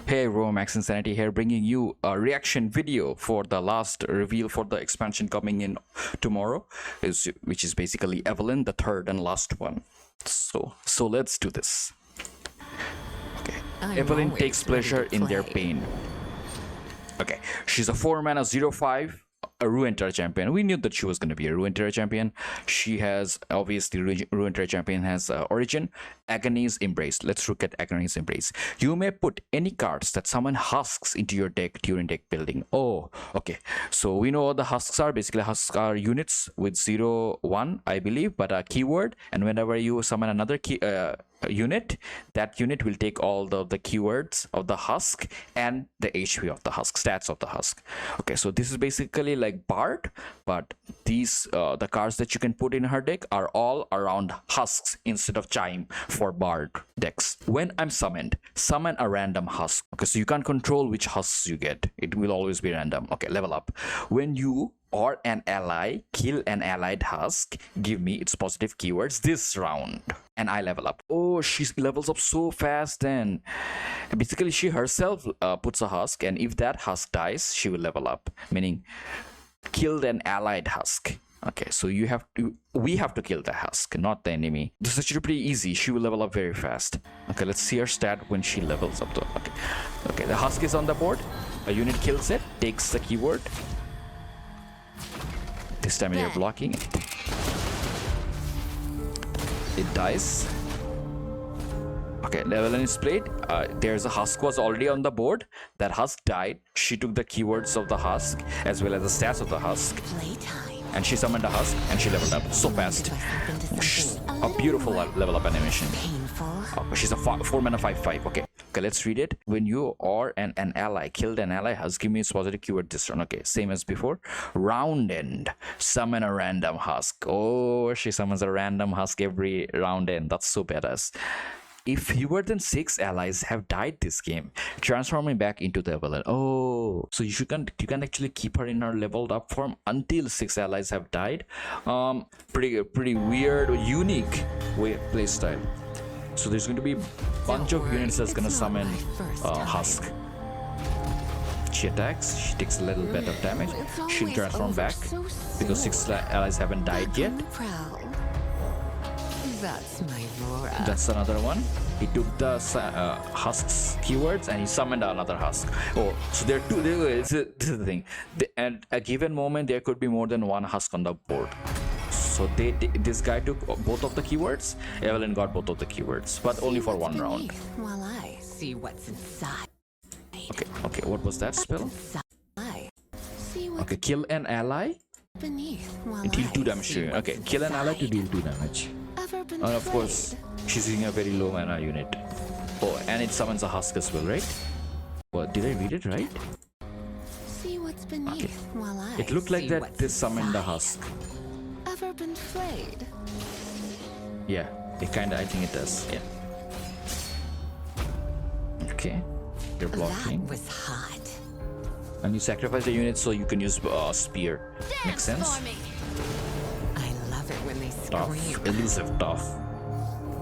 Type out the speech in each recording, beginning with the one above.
Hey, Maxinsanity here, bringing you a reaction video for the last reveal for the expansion coming in tomorrow, which is basically Evelyn, the third and last one. So let's do this. Okay, Evelyn takes pleasure in their pain. Okay, she's a 4-mana 0/5. A Runeterra champion. We knew that she was going to be a Runeterra champion. She has obviously Runeterra champion has origin Agony's Embrace. Let's look at Agony's Embrace. You may put any cards that summon husks into your deck during deck building. Oh, okay. So we know what the husks are. Basically, husks are units with 0/1, I believe, but a keyword. And whenever you summon another unit, that unit will take all the keywords of the husk and the HP of the husk, stats of the husk. Okay, so this is basically like Bard, but these the cards that you can put in her deck are all around husks instead of Chime for Bard decks. When I'm summoned, summon a random husk. Okay, so you can't control which husks you get. It will always be random. Okay, level up. When you or an ally kill an allied husk, give me its positive keywords this round, and I level up. Oh, she levels up so fast. Then basically she herself puts a husk, and if that husk dies, she will level up, meaning killed an allied husk. Okay, so we have to kill the husk, not the enemy. This is actually pretty easy. She will level up very fast. Okay, let's see her stat when she levels up though. Okay, the husk is on the board. A unit kills it, takes the keyword. This time you're blocking it. It dies. Okay, Evenlyn is played. There's a husk was already on the board. That husk died. She took the keywords of the husk as well as the stats of the husk. And she summoned a husk and she leveled up so fast. A beautiful level up animation. She's a 4-mana 5/5. Okay, let's read it. When you or an ally killed an ally husk, give me its positive keyword this turn. Okay, same as before. Round end, summon a random husk. Oh, she summons a random husk every round end. That's so badass. If fewer than 6 allies have died this game, transforming back into the Evelyn. Oh, so you can actually keep her in her leveled up form until 6 allies have died. Pretty weird, unique play style. So there's going to be a bunch of units that's going to summon husk. She attacks. She takes a little bit of damage. She'll transform back because 6 allies haven't died yet. That's another one. He took the husks keywords and he summoned another husk. Oh, so there are two. This is the thing. At a given moment, there could be more than one husk on the board. So this guy took both of the keywords. Evelyn got both of the keywords, but only for one round. While I see what's inside. Okay. What was that spell? Okay, kill an ally. Deal 2 damage to you. Okay, kill an ally to deal 2 damage. And of course, she's using a very low mana unit. Oh, and it summons a husk as well, right? Well, did I read it right? See what's beneath. Okay. While I it looked like that this summoned a husk. Ever been flayed? Yeah, I think it does. Yeah. Okay, you're blocking. That was hot. And you sacrifice the unit so you can use spear. Makes sense? I love it when they scream. Elusive tough.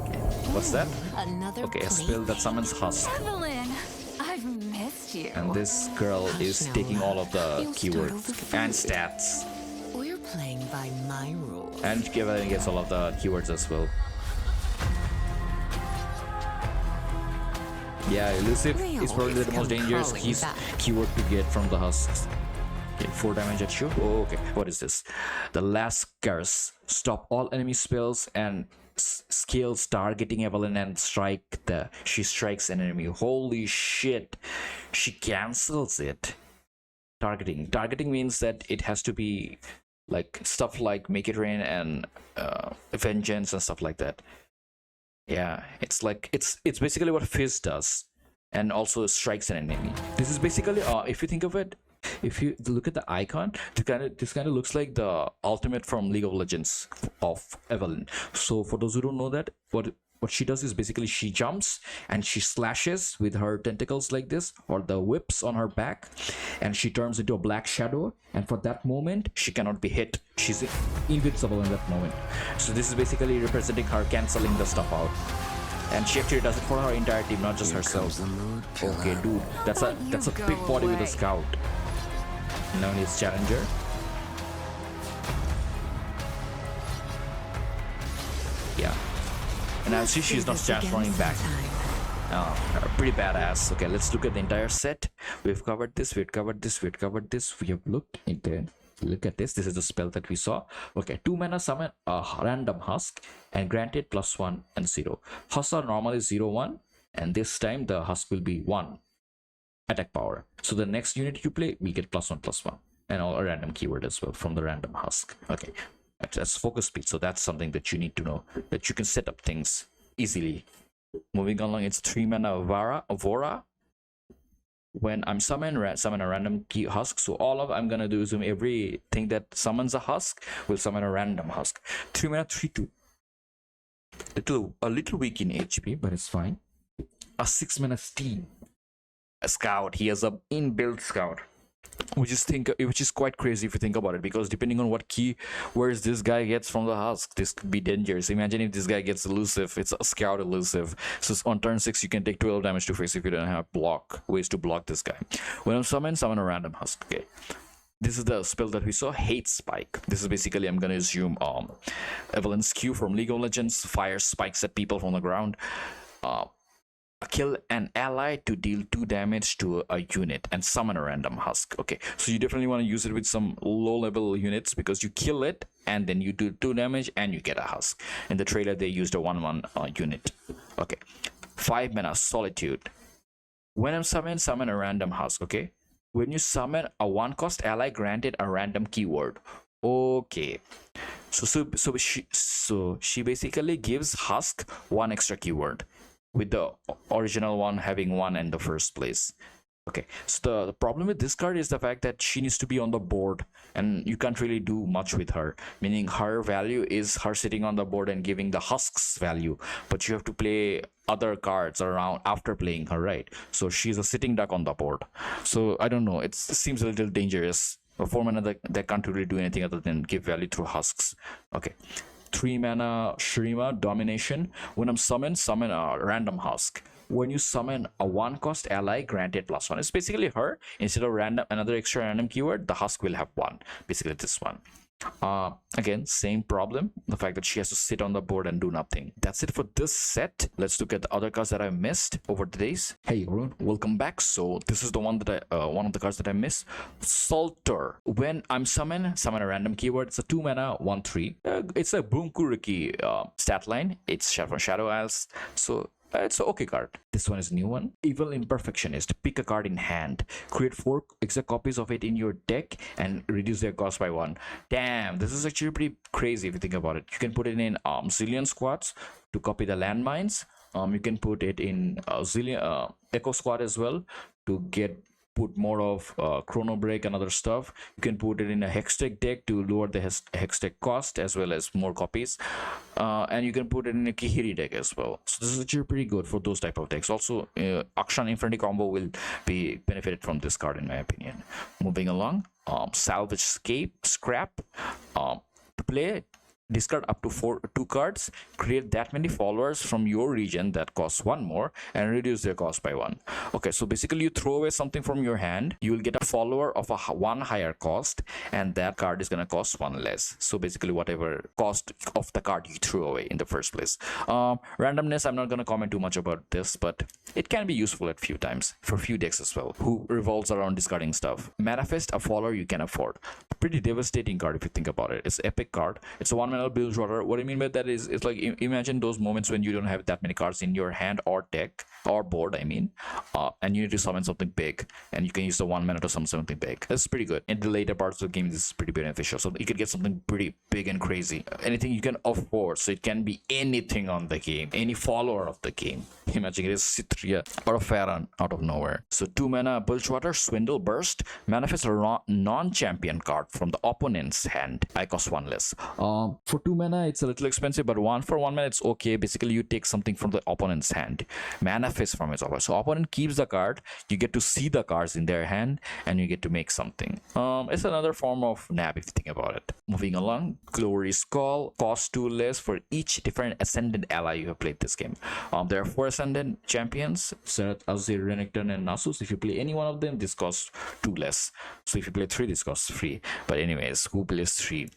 Okay. What's that? Another okay, a spell that summons husk. Evelyn, I've missed you. And this girl is taking all of the keywords and stats. We're playing by my rules. And Evelyn gets all of the keywords as well. Yeah, elusive is probably the most dangerous keyword to get from the husks. Okay, 4 damage at you. Oh, okay. What is this? The last curse. Stop all enemy spells and skills targeting Evelyn and she strikes an enemy. Holy shit. She cancels it. Targeting means that it has to be like stuff like Make It Rain and Vengeance and stuff like that. Yeah, it's basically what Fizz does, and also strikes an enemy. This is basically if you think of it, if you look at the icon, this kind of looks like the ultimate from League of Legends of Evelyn. So for those who don't know that, what she does is basically she jumps and she slashes with her tentacles like this, or the whips on her back, and she turns into a black shadow, and for that moment she cannot be hit. She's invincible in that moment. So this is basically representing her canceling the stuff out. And she actually does it for her entire team, not just herself. Okay, dude, that's a big body with a scout. Now he's challenger. Yeah. And now see she's not transforming back. Pretty badass. Okay, let's look at the entire set. We've covered this, we've covered this, we've covered this. We have looked into. Look at this. This is the spell that we saw. Okay, 2 mana summon a random husk and grant it +1 and 0. Husks are normally 0/1, and this time the husk will be 1 attack power. So the next unit you play will get +1/+1, and all a random keyword as well from the random husk. Okay, that's focus speed. So that's something that you need to know, that you can set up things easily. Moving along, it's 3 mana Vora. When I'm summon a random key husk. So all of I'm gonna do is everything that summons a husk will summon a random husk. 3 mana 3/2. A little weak in HP, but it's fine. A 6 mana Steam. A scout. He has a inbuilt scout, which is quite crazy if you think about it, because depending on what keywords this guy gets from the husk, this could be dangerous. Imagine if this guy gets elusive. It's a scout elusive, so on turn 6 you can take 12 damage to face if you don't have ways to block this guy. When I'm summon a random husk. Okay, this is the spell that we saw, Hate Spike. This is basically, I'm gonna assume Evelyn's Q from League of Legends. Fire spikes at people from the ground. Kill an ally to deal 2 damage to a unit and summon a random husk. Okay, so you definitely want to use it with some low level units, because you kill it and then you do 2 damage and you get a husk. In the trailer they used a 1/1 unit. Okay, 5 mana Solitude. When I'm summon a random husk. Okay, when you summon a 1-cost ally, granted a random keyword. Okay, so she basically gives husk 1 extra keyword, with the original one having 1 in the first place. Okay, so the problem with this card is the fact that she needs to be on the board, and you can't really do much with her, meaning her value is her sitting on the board and giving the husks value, but you have to play other cards around after playing her, right? So she's a sitting duck on the board. So I don't know, it seems a little dangerous. A 4 mana that can't really do anything other than give value through husks. Okay, 3 mana Shurima Domination. When I'm summon a random husk. When you summon a 1-cost ally, granted +1. It's basically her. Instead of another extra random keyword, the husk will have 1. Basically this one. Again, same problem, the fact that she has to sit on the board and do nothing. That's it for this set. Let's look at the other cards that I missed over the days. Hey everyone, welcome back. So this is the one that one of the cards that I missed. Salter. When I'm summon a random keyword. It's a 2 mana 1/3. It's a Bunkuriki stat line. It's from Shadow Isles. So it's an okay card. This one is a new one. Evil Imperfectionist. Pick a card in hand. Create 4 exact copies of it in your deck and reduce their cost by 1. Damn, this is actually pretty crazy if you think about it. You can put it in Zillion Squads to copy the landmines. You can put it in Zillion Echo Squad as well to put more of Chrono Break and other stuff. You can put it in a Hextech deck to lower the Hextech cost as well as more copies, and you can put it in a Kihiri deck as well. So this is actually pretty good for those type of decks. Also Akshan Infinity combo will be benefited from this card in my opinion. Moving along, Salvage Scrap. To play, discard up to 2 cards, create that many followers from your region that costs 1 more and reduce their cost by 1. Okay, so basically you throw away something from your hand, you will get a follower of 1 higher cost, and that card is gonna cost 1 less. So basically whatever cost of the card you threw away in the first place. Randomness, I'm not gonna comment too much about this, but it can be useful at few times for few decks as well who revolves around discarding stuff. Manifest a follower you can afford. Pretty devastating card if you think about it. It's an epic card. It's a 1 mana Bilgewater. What I mean by that is, it's like, imagine those moments when you don't have that many cards in your hand or deck or board, I mean, and you need to summon something big, and you can use the 1 mana to summon something big. That's pretty good. In the later parts of the game, this is pretty beneficial. So you could get something pretty big and crazy. Anything you can afford. So it can be anything on the game, any follower of the game. Imagine it is Citria or a Farron out of nowhere. So 2 mana Bilgewater, Swindle Burst. Manifest a non-champion card from the opponent's hand. I cost 1 less. For 2 mana it's a little expensive, but for 1 mana it's okay. Basically you take something from the opponent's hand, manifest from his opponent, so opponent keeps the card, you get to see the cards in their hand and you get to make something. It's another form of nab if you think about it. Moving along, Glory's Call, cost 2 less for each different ascendant ally you have played this game. There are 4 ascendant champions, Serath, Azir, Renekton and Nasus. If you play any one of them, this costs 2 less. So if you play 3, this costs 3. But anyways, who plays 3?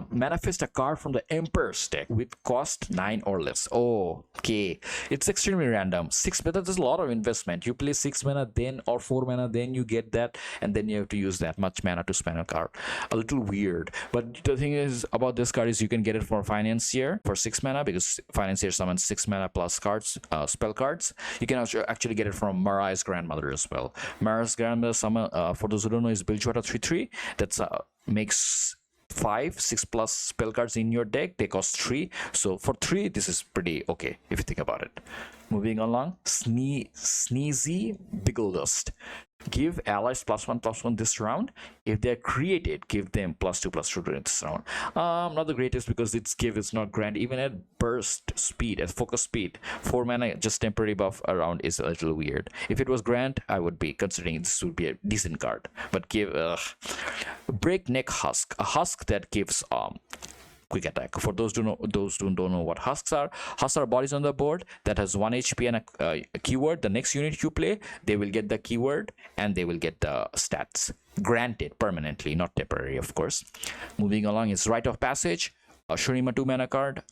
Manifest a card from the Emperor's deck with cost 9 or less. Oh, okay, it's extremely random. 6 mana, there's a lot of investment. You play 6 mana then, or 4 mana then you get that, and then you have to use that much mana to spend a card. A little weird. But the thing is about this card is you can get it for Financier for 6 mana, because Financier summons 6 mana plus cards, spell cards. You can actually get it from Marai's Grandmother as well. Marai's Grandmother summon, for those who don't know, is Bilgewater 3/3. That's makes 6 plus spell cards in your deck. They cost 3, so for 3 this is pretty okay if you think about it. Moving along, Sneezy Biggledust. Give allies +1/+1 this round. If they're created, give them +2/+2 this round. Not the greatest, because its give is not grand. Even at burst speed, at focus speed, 4 mana just temporary buff around is a little weird. If it was grand, I would be considering this would be a decent card. But give Breakneck Husk, a husk that gives quick attack. For those who don't know what husks are bodies on the board that has 1 HP and a keyword. The next unit you play, they will get the keyword and they will get the stats granted permanently, not temporary, of course. Moving along is Rite of Passage, a Shurima 2 mana card.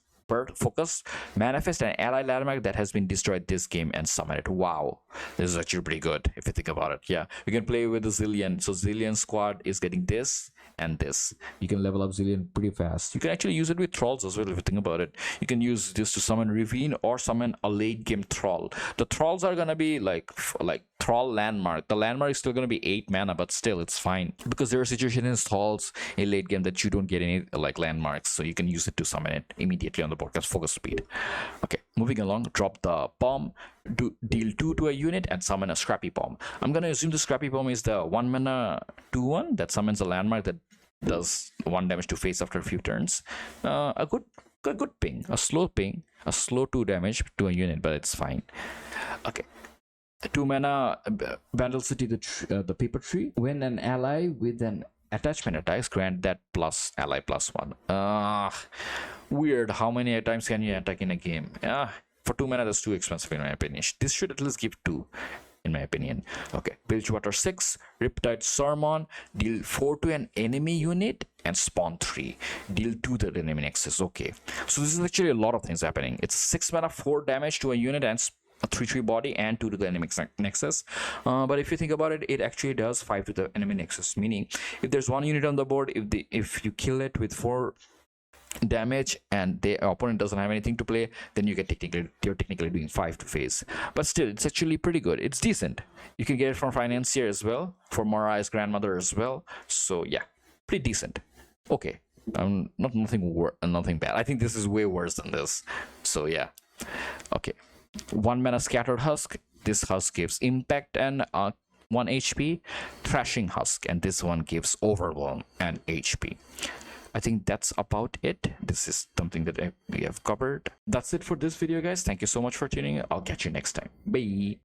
Focus, manifest an ally landmark that has been destroyed this game and summon it. Wow, this is actually pretty good if you think about it. Yeah, you can play with the Zillion, so Zillion squad is getting this and this. You can level up Zillion pretty fast. You can actually use it with trolls as well if you think about it. You can use this to summon Ravine or summon a late game troll. The trolls are gonna be like troll landmark. The landmark is still gonna be 8 mana, but still it's fine, because there are situations in trolls in late game that you don't get any like landmarks, so you can use it to summon it immediately on the board. That's focus speed. Okay, moving along, drop the bomb, deal 2 to a unit and summon a Scrappy Bomb. I'm gonna assume the Scrappy Bomb is the 1 mana 2/1 that summons a landmark that does 1 damage to face after a few turns. A good ping, a slow ping, a slow 2 damage to a unit, but it's fine. Okay, 2 mana Vandal City, the paper tree. When an ally with an attachment attacks, grant that plus ally +1. Weird. How many times can you attack in a game? For 2 mana that's too expensive in my opinion. This should at least give 2 in my opinion. Okay, Bilgewater 6, Riptide Sermon, deal 4 to an enemy unit and spawn 3, deal 2 to the enemy nexus. Okay, so this is actually a lot of things happening. It's 6 mana 4 damage to a unit and a 3/3 body and 2 to the enemy nexus. But if you think about it, it actually does 5 to the enemy nexus, meaning if there's 1 unit on the board, if you kill it with 4 damage and the opponent doesn't have anything to play, then you're technically doing 5 to face. But still, it's actually pretty good. It's decent. You can get it from Financier as well, for Marai's Grandmother as well. So yeah, pretty decent. Okay, nothing bad. I think this is way worse than this. So yeah. Okay, 1 mana Scattered Husk. This husk gives impact and 1 HP. Thrashing Husk, and this one gives Overwhelm and HP. I think that's about it. This is something that we have covered. That's it for this video, guys. Thank you so much for tuning in. I'll catch you next time. Bye.